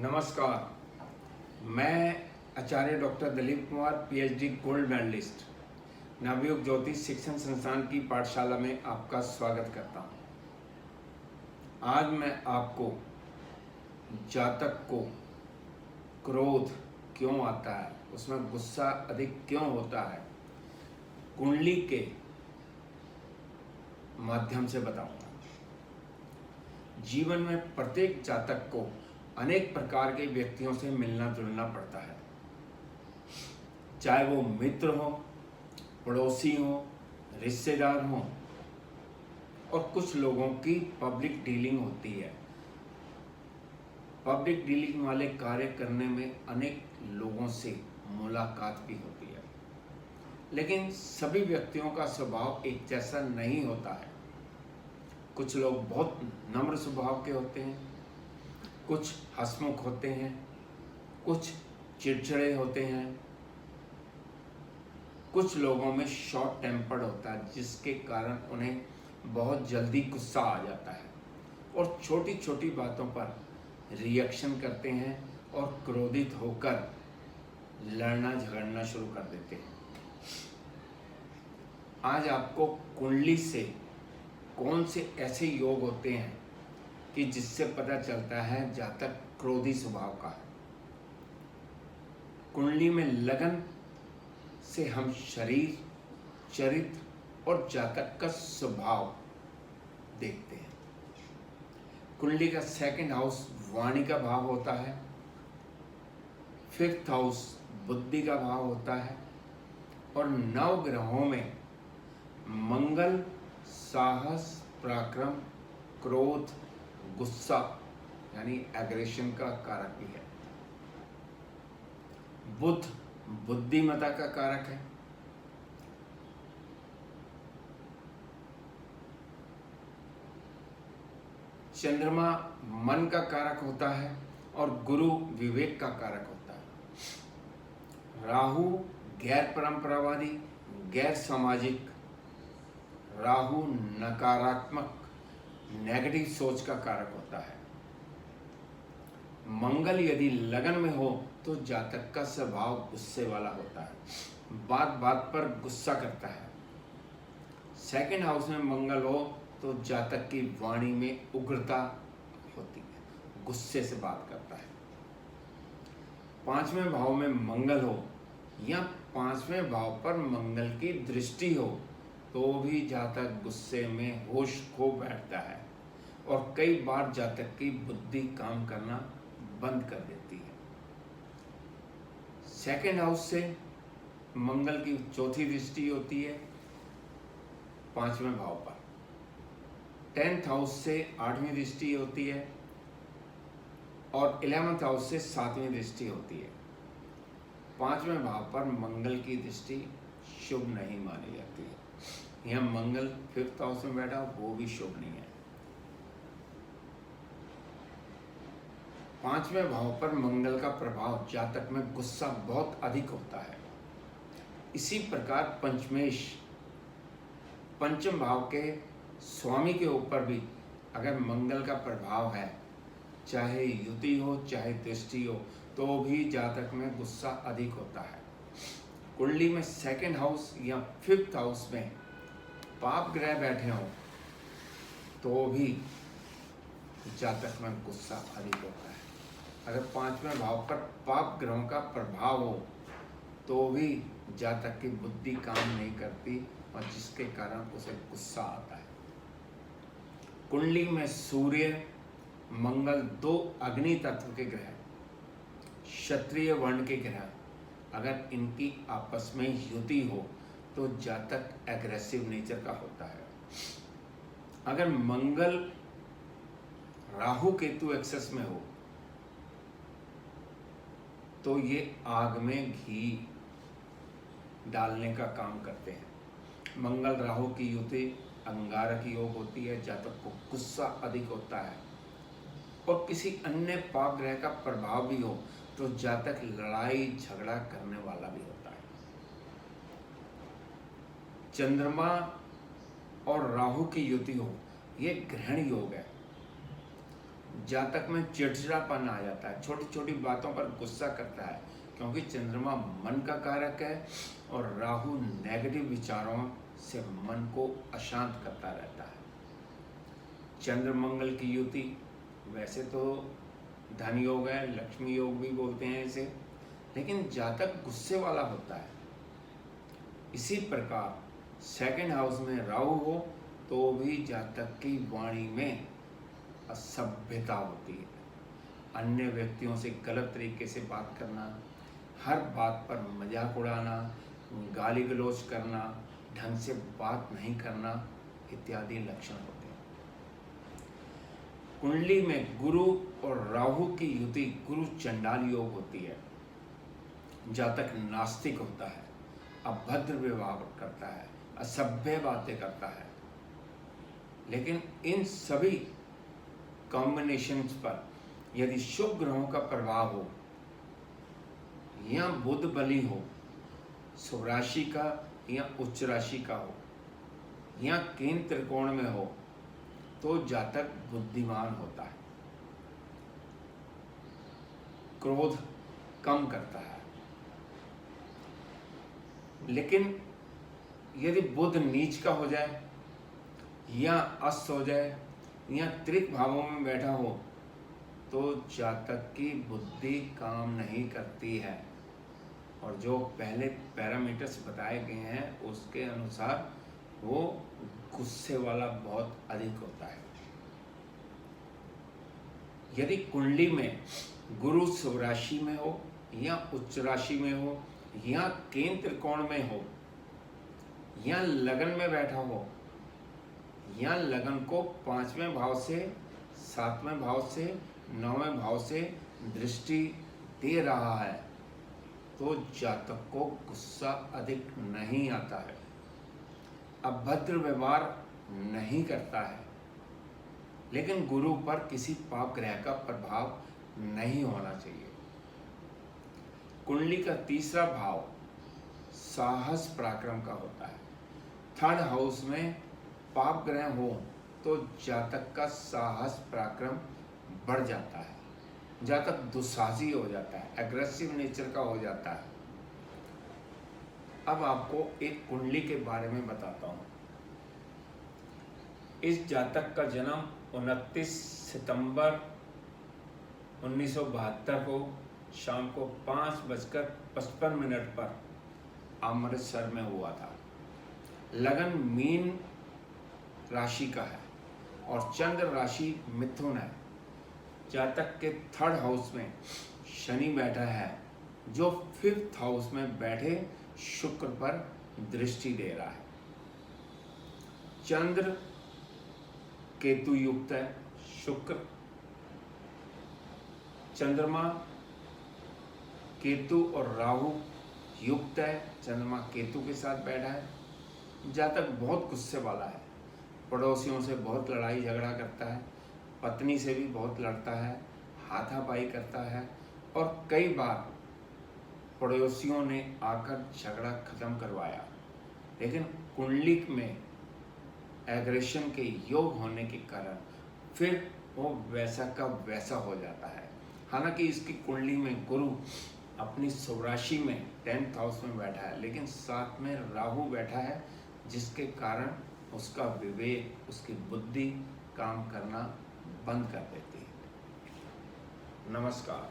नमस्कार। मैं Acharya doctor Dilip Kumar, PhD gold medallist, Navyug Jyotish Shikshan संस्थान की पाठशाला में आपका स्वागत करता हूँ। आज मैं आपको जातक को क्रोध क्यों आता है, उसमें गुस्सा अधिक क्यों होता है, कुंडली के माध्यम से बताऊंगा। जीवन में प्रत्येक जातक को अनेक प्रकार के व्यक्तियों से मिलना जुलना पड़ता है, चाहे वो मित्र हो, पड़ोसी हो, रिश्तेदार हो, और कुछ लोगों की पब्लिक डीलिंग होती है। पब्लिक डीलिंग वाले कार्य करने में अनेक लोगों से मुलाकात भी होती है, लेकिन सभी व्यक्तियों का स्वभाव एक जैसा नहीं होता है। कुछ लोग बहुत नम्र स्वभाव के होते हैं, कुछ हंसमुख होते हैं, कुछ चिड़चिड़े होते हैं, कुछ लोगों में शॉर्ट टेम्पर्ड होता है, जिसके कारण उन्हें बहुत जल्दी गुस्सा आ जाता है और छोटी छोटी बातों पर रिएक्शन करते हैं और क्रोधित होकर लड़ना झगड़ना शुरू कर देते हैं। आज आपको कुंडली से कौन से ऐसे योग होते हैं कि जिससे पता चलता है जातक क्रोधी स्वभाव का है। कुंडली में लगन से हम शरीर, चरित्र और जातक का स्वभाव देखते हैं। कुंडली का सेकंड हाउस वाणी का भाव होता है, फिफ्थ हाउस बुद्धि का भाव होता है, और 9 ग्रहों में मंगल साहस, पराक्रम, क्रोध, गुस्सा यानी एग्रेशन का कारक भी है। बुध बुद्धिमत्ता का कारक है, चंद्रमा मन का कारक होता है, और गुरु विवेक का कारक होता है। राहु गैर परंपरावादी, गैर सामाजिक, राहु नकारात्मक नेगेटिव सोच का कारक होता है। मंगल यदि लगन में हो तो जातक का स्वभाव गुस्से वाला होता है, बात बात पर गुस्सा करता है। सेकंड हाउस में मंगल हो तो जातक की वाणी में उग्रता होती है, गुस्से से बात करता है। 5वें भाव में मंगल हो या 5वें भाव पर मंगल की दृष्टि हो तो भी जातक गुस्से में होश खो बैठता है और कई बार जातक की बुद्धि काम करना बंद कर देती है। सेकेंड हाउस से मंगल की चौथी दृष्टि होती है 5वें भाव पर। 10th हाउस से 8वीं दृष्टि होती है और 11th हाउस से 7वीं दृष्टि होती है। 5वें भाव पर मंगल की दृष्टि शुभ नहीं मानी जाती है। यहाँ मंगल 5th हाउस में बैठा, वो भी शुभ नहीं है। 5वें भाव पर मंगल का प्रभाव जातक में गुस्सा बहुत अधिक होता है। इसी प्रकार पंचमेश पंचम भाव के स्वामी के ऊपर भी अगर मंगल का प्रभाव है, चाहे युति हो चाहे दृष्टि हो, तो भी जातक में गुस्सा अधिक होता है। कुंडली में सेकंड हाउस या 5th हाउस में पाप ग्रह बैठे हों तो भी जातक में गुस्सा अधिक होता है। अगर 5वें भाव पर पाप ग्रहों का प्रभाव हो तो भी जातक की बुद्धि काम नहीं करती और जिसके कारण उसे गुस्सा आता है। कुंडली में सूर्य, मंगल 2 अग्नि तत्व के ग्रह, क्षत्रिय वर्ण के ग्रह, अगर इनकी आपस में युति हो तो जातक एग्रेसिव नेचर का होता है। अगर मंगल राहु केतु एक्सेस में हो तो ये आग में घी डालने का काम करते हैं। मंगल राहु की युति अंगारक योग होती है, जातक को गुस्सा अधिक होता है। और किसी अन्य पाप ग्रह का प्रभाव भी हो तो जातक लड़ाई झगड़ा करने वाला भी होता है। चंद्रमा और राहु की युति हो, ये ग्रहण योग है। जातक में चिड़चिड़ापन आ जाता है, छोटी छोटी बातों पर गुस्सा करता है, क्योंकि चंद्रमा मन का कारक है और राहु नेगेटिव विचारों से मन को अशांत करता रहता है। चंद्र मंगल की युति वैसे तो धन योग है, लक्ष्मी योग भी बोलते हैं इसे, लेकिन जातक गुस्से वाला होता है। इसी प्रकार सेकंड हाउस में राहु हो तो भी जातक की वाणी में असभ्यता होती है, अन्य व्यक्तियों से गलत तरीके से बात करना, हर बात पर मजाक उड़ाना, गाली गलौज करना, ढंग से बात नहीं करना इत्यादि लक्षण होते हैं। कुंडली में गुरु और राहु की युति गुरु चंडाल योग होती है। जातक नास्तिक होता है, अभद्र व्यवहार करता है, असभ्य बातें करता है, लेकिन इन सभी कॉम्बिनेशंस पर यदि शुभ ग्रहों का प्रभाव हो या बुध बली हो, शुभ राशि का या उच्च राशि का हो या केंद्र त्रिकोण में हो, तो जातक बुद्धिमान होता है, क्रोध कम करता है। लेकिन यदि बुध नीच का हो जाए या अस्त हो जाए या त्रिक भावों में बैठा हो तो जातक की बुद्धि काम नहीं करती है, और जो पहले पैरामीटर्स बताए गए हैं उसके अनुसार वो गुस्से वाला बहुत अधिक होता है। यदि कुंडली में गुरु शुभ राशि में हो या उच्च राशि में हो या केंद्र त्रिकोण में हो या लगन में बैठा हो या लगन को 5वें भाव से 7वें भाव से 9वें भाव से दृष्टि दे रहा है, तो जातक को गुस्सा अधिक नहीं आता है, अभद्र व्यवहार नहीं करता है, लेकिन गुरु पर किसी पाप ग्रह का प्रभाव नहीं होना चाहिए। कुंडली का तीसरा भाव साहस पराक्रम का होता है। थर्ड हाउस में पाप ग्रह हो तो जातक का साहस पराक्रम बढ़ जाता है, जातक दुस्साहसी हो जाता है, एग्रेसिव नेचर का हो जाता है। अब आपको एक कुंडली के बारे में बताता हूँ। इस जातक का जन्म 29 सितंबर 1972 को शाम को 5:55 पर अमृतसर में हुआ था। लगन मीन राशि का है और चंद्र राशि मिथुन है। जातक के थर्ड हाउस में शनि बैठा है, जो 5th हाउस में बैठे शुक्र पर दृष्टि दे रहा है। चंद्र केतु युक्त है, शुक्र चंद्रमा केतु और राहु युक्त है, चंद्रमा केतु के साथ बैठा है। जातक बहुत गुस्से वाला है, पड़ोसियों से बहुत लड़ाई झगड़ा करता है, पत्नी से भी बहुत लड़ता है, हाथापाई करता है और कई बार पड़ोसियों ने आकर झगड़ा खत्म करवाया, लेकिन कुंडली में एग्रेशन के योग होने के कारण फिर वो वैसा का वैसा हो जाता है। हालांकि इसकी कुंडली में गुरु अपनी शुभ राशि में 10th हाउस में बैठा है, लेकिन साथ में राहु बैठा है, जिसके कारण उसका विवेक, उसकी बुद्धि काम करना बंद कर देती है। नमस्कार।